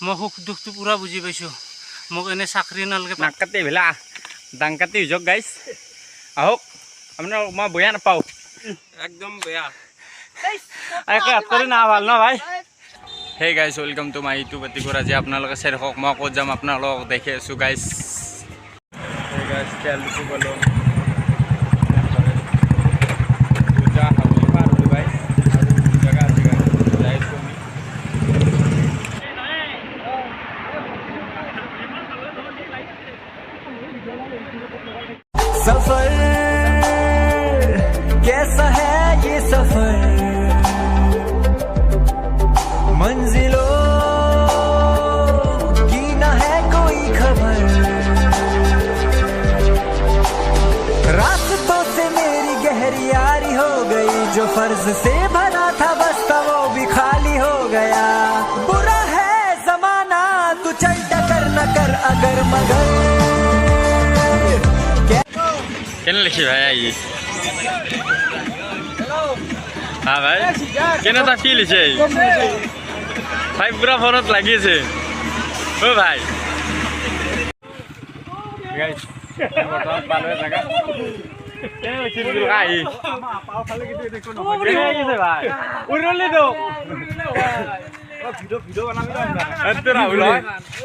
মই সুখ দুখটো পুৰা বুজি পাইছোঁ। মোক এনে চাকৰি নালাগে। নাক কাটি ভেলা ডাং কাটি যাওক গাইছ আহক আপোনাৰ মই বেয়া নাপাওঁ একদম বেয়া। একে হাত কৰি না ভাল ন ভাই। Hey guys welcome to my YouTube এটিকোৰ আজি আপোনালোকে চাই থাকক মই ক'ত যাম আপোনালোকক দেখি আছোঁ গাইছ। হে গাইছ তেল দিছোঁ গ'লো পূজা হাউলি পাৰ হ'লোঁ গাইছ আৰু জেগা আছে গাইছ যাই আছোঁ আমি। सफर कैसा है ये सफर मंजिलों की ना है कोई खबर रास्तों से मेरी गहरी यारी हो गई जो फर्ज से भरा था बस्ता वो भी खाली हो गया बुरा है जमाना तू चल टकर न कर अगर मगर কেনে লিখি ভাই আহি হ্যাঁ ভাই কেনে তা কি লিখে ভাই পুরা ফোনত লাগিয়েছে ও ভাই গাইস বর্তমান ভালো জায়গা কেনে লিখি দিল ভাই পাও ফালে কিন্তু দেখো না কেনে লাগিয়েছে ভাই উড়লি তো ভিডিও বানাবি না এত রাহুল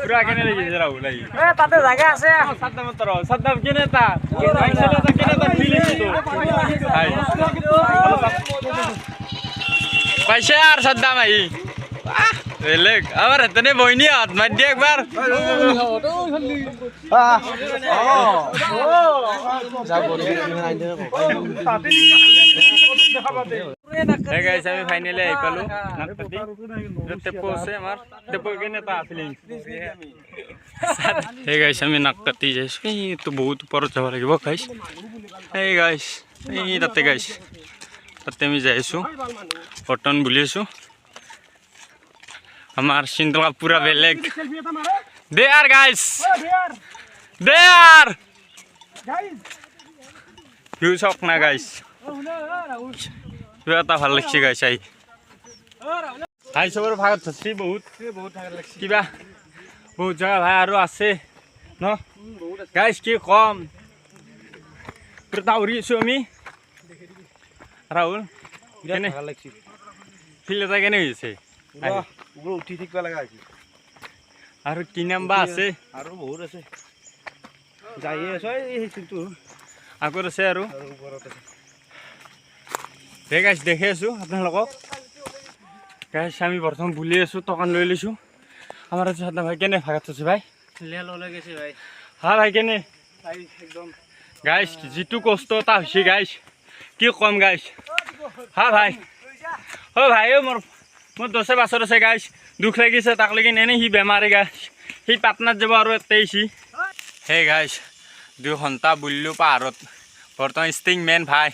পুরা কেনে লাগিয়েছে রাহুল এই তাতে জায়গা আছে। সাদ্দাম তোর সাদ্দাম কেনে তা আইছলে তা কেনে তা ফিল হইছে তো ভাই পয়সা আর সাদ্দাম আই লেক আবার এতনে বইনি হাত মার দি একবার হে গাইস আমি ফাইনালি আই পালো নাকপাতি টেপো আছে আমার টেপো কেনে তা ফিলিং হে গাইস আমি নাকপাতি যাইছো এই তো বহুত উপৰত যাব লাগিব গাইস এই গাইস এই তাতে গাইস তাতে আমি যাইছো পটন বুলিছো আমার সিন্ধুকা পুরা বেলেগ দে আর গাইস দে আর ভিউ চক না গাইস এটা ভাল লাগছে গাইস আই হাই সবৰ ভাগত থছি বহুত ভাগত লাগছে কিবা বহুত জায়গা ভাই আৰু আছে ন গাইস কি কম পুরা উড়িছো আমি রাহুল কেনে ভাল লাগছে ফিল এটা কেনে হইছে ওগুলো উঠি থাকিব লগা আছে আৰু কি নাম্বা আছে আৰু বহুত আছে যাই আছে এই কিন্তু আগত আছে আৰু ওপৰত আছে হে গাইস দেখি আছো আপোনালোকক গাইস আমি প্ৰথম বুলি আছো টকান লৈ লৈছো আমাৰ সাদা ভাই কেনে ভাগত আছে ভাই লেল ওলাই গৈছে ভাই। হা ভাই কেনে ভাই একদম গাইস যিটো কষ্ট এটা হৈছে গাইস কি কম গাইস হা ভাই ও ভাই ও মোৰ দশে বছৰ আছে গাইস দুখ লাগিছে তাক লাগি এনে সি বেমাৰে গাইস সি পাটনাত যাব আৰু এতেইছি হে গাইস 2 ঘণ্টা বুলিলো পাহাৰত বৰ্তমান ষ্টিং মেন ভাই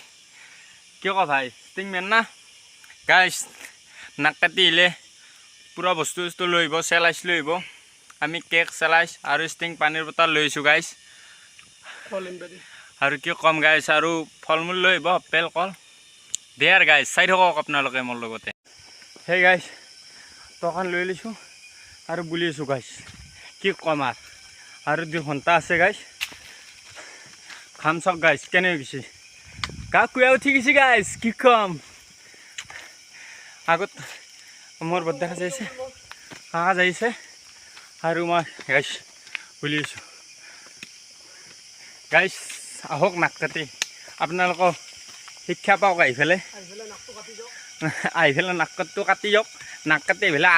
কি ক ভাই ষ্টিং মেন না গাইস নাক কাটিলে পুৰা বস্তু লৈ আহিব চেলাইছ লৈ আহিব আমি কেক চেলাইছ আৰু ষ্টিং পানীৰ বটল লৈ আহিছোঁ গাইস আৰু কি কম গাইস আৰু ফল মূল লৈ আহিব আপেল কল দেয়াৰ গাইস চাই থাকক আপোনালোকে মোৰ লগতে হে গাইস টকান লৈ লৈছোঁ আৰু বুলি আছোঁ গাইস কি কম আৰু 2 ঘণ্টা আছে গাইস খাম চক গাইস কেনে গৈছে কাকুয়া উঠি গৈছে গাইস কি কম আগত মোৰ বদ দেখা যাইছে কাকা যাইছে আৰু মই গাইস বুলি আছোঁ গাইস আহক নাক কাটি আপোনালোকক শিক্ষা পাওক আহি পেলাই নাকটো কাটি যাওক নাক কাটি ভেলা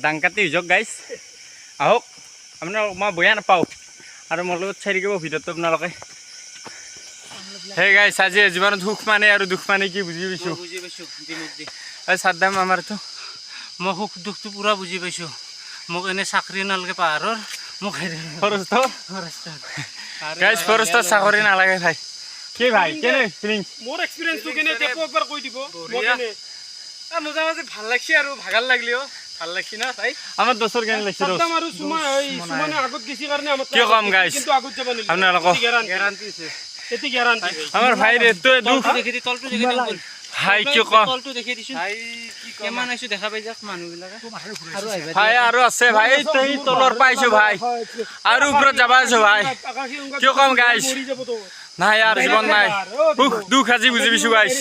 ডাং কাটি যাওক গাইস আহক আপোনালোক মই বেয়া নাপাওঁ আৰু মোৰ লগত চাই থাকিব ভিডিঅ'টো আপোনালোকে হে গাইস আজি জীৱনত সুখ মানে আৰু দুখ মানে কি বুজি পাইছোঁ এই সাদ্দাম আমাৰতো মই সুখ দুখটো পুৰা বুজি পাইছোঁ। মোক এনে চাকৰি নালাগে পাহাৰৰ মোক ফৰেষ্ট গাইস ফৰেষ্টৰ চাকৰি নালাগে ভাই কি ভাই কেনে ফিলিং মোৰ এক্সপেৰিয়েন্সটো কেনে টেপো একবাৰ কৈ দিব মই কেনে মোজা মাজে ভাল লাগছে আৰু ভাগাল লাগলিও ভাল লাগছি না তাই আমাৰ দোসৰ কেন লাগছে সাদ্দাম আৰু সুমানে আগত গেছি কাৰণে আমাৰ কি কম গাইস কিন্তু আগত যাব নিলে আপোনালোকক গ্যারান্টি আছে এতি গ্যারান্টি আমার ভাই রে তো দুখ দেখি দি তলটো দেখি দি ভাই কি কম তলটো দেখি দিছো ভাই কি কিমান আইছো দেখা পাই যাক মানুহবিলাকে আৰু আহিবা ভাই আৰু আছে ভাই এই তলৰ পাইছো ভাই আৰু ওপৰত যাবা আছো ভাই কিয় কম গাইছ নাই আৰু জীৱন নাই দুখ আজি বুজি পাইছো গাইছ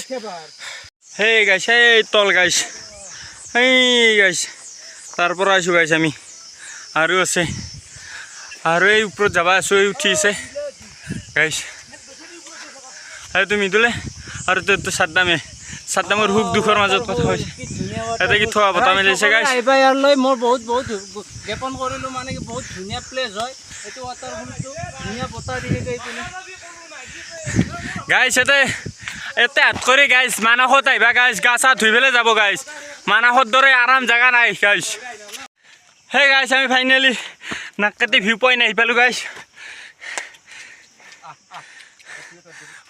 সেই গাইছ এই তল গাইছ এই গাইছ তাৰ পৰা আইছো গাইছ আমি আৰু আছে আৰু এই ওপৰত যাবা আছো এই উঠিছে গাইছ আৰু তুমি দিলে আৰু তো সাদ্দামৰ হুক দুখৰ মাজত কথা হৈছে এটা কি থোৱা বতা মেলিছে গাইছ আহিবা ইয়ালৈ মই বহুত জ্ঞাপন কৰিলোঁ মানে কি বহুত ধুনীয়া প্লেচ হয় এইটো ৱাটাৰফলটো ধুনীয়া বতাহ দিয়ে এইপিনে গাইছ এতে হাত কৰি গাইছ মানসত আহিবা গাইছ গা চা ধুই পেলাই যাব গাইছ মানসৰ দৰে আৰাম জেগা নাই গাইছ সেই গাইছ আমি ফাইনেলি নাক কাটি ভিউ পইণ্ট আহি পালোঁ গাইছ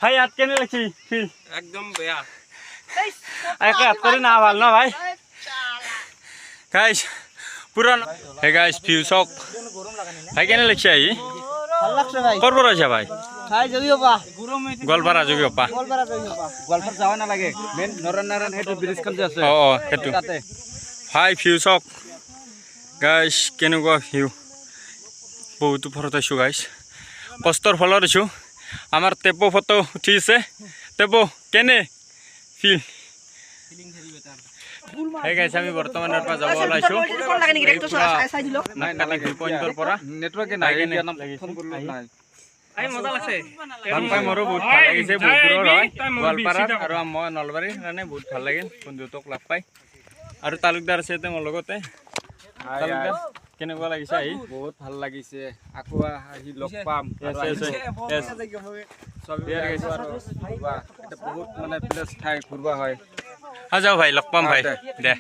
ভাই ইয়াত কেনে লাগিছে ফিল একদম বেয়া একে হাত কৰি না ভাল ন ভাই গাইছ পুৰা হে গাইছ ভিউ চাওক ভাই কেনে লাগিছে আহি ভাল লাগছে ভাই ক'ৰ পৰা আহিছা ভাই খাই যদিও পা গোৱালপাৰা যোগীপা গোৱালপাৰা যাব নালাগে মেইন নৰনাৰায়ণ সেইটো ব্ৰিজখন যে আছে অঁ সেইটো ভাই ভিউ চাওক গাইছ কেনেকুৱা ভিউ বহুতো ফটো আছোঁ গাইছ কষ্টৰ ফলত আছোঁ আমাৰ টেপো ফটো উঠিছে টেপো কেনে ফিল সেই গাইছ আমি বৰ্তমানৰ পৰা যাব ওলাইছোঁ ভিউ পইণ্টৰ পৰা নেটৱৰ্কে নাই, নাই কেনে ফোন কৰিলোঁ নাই ভাল পাই মোৰো বহুত ভাল লাগিছে বহুত দূৰৰ হয় গোৱালপাৰাত আৰু মই নলবাৰীৰ কাৰণে বহুত ভাল লাগিল বন্ধুহঁতক লগ পাই আৰু তালুকদাৰ আছে মোৰ লগতে তালুকদাৰ কেনেকুৱা লাগিছে আহি বহুত ভাল লাগিছে আকৌ আহি লগ পাম বহুত মানে প্লেচ ঠাই ঘূৰবা হয় যাওঁ ভাই লগ পাম ভাই দে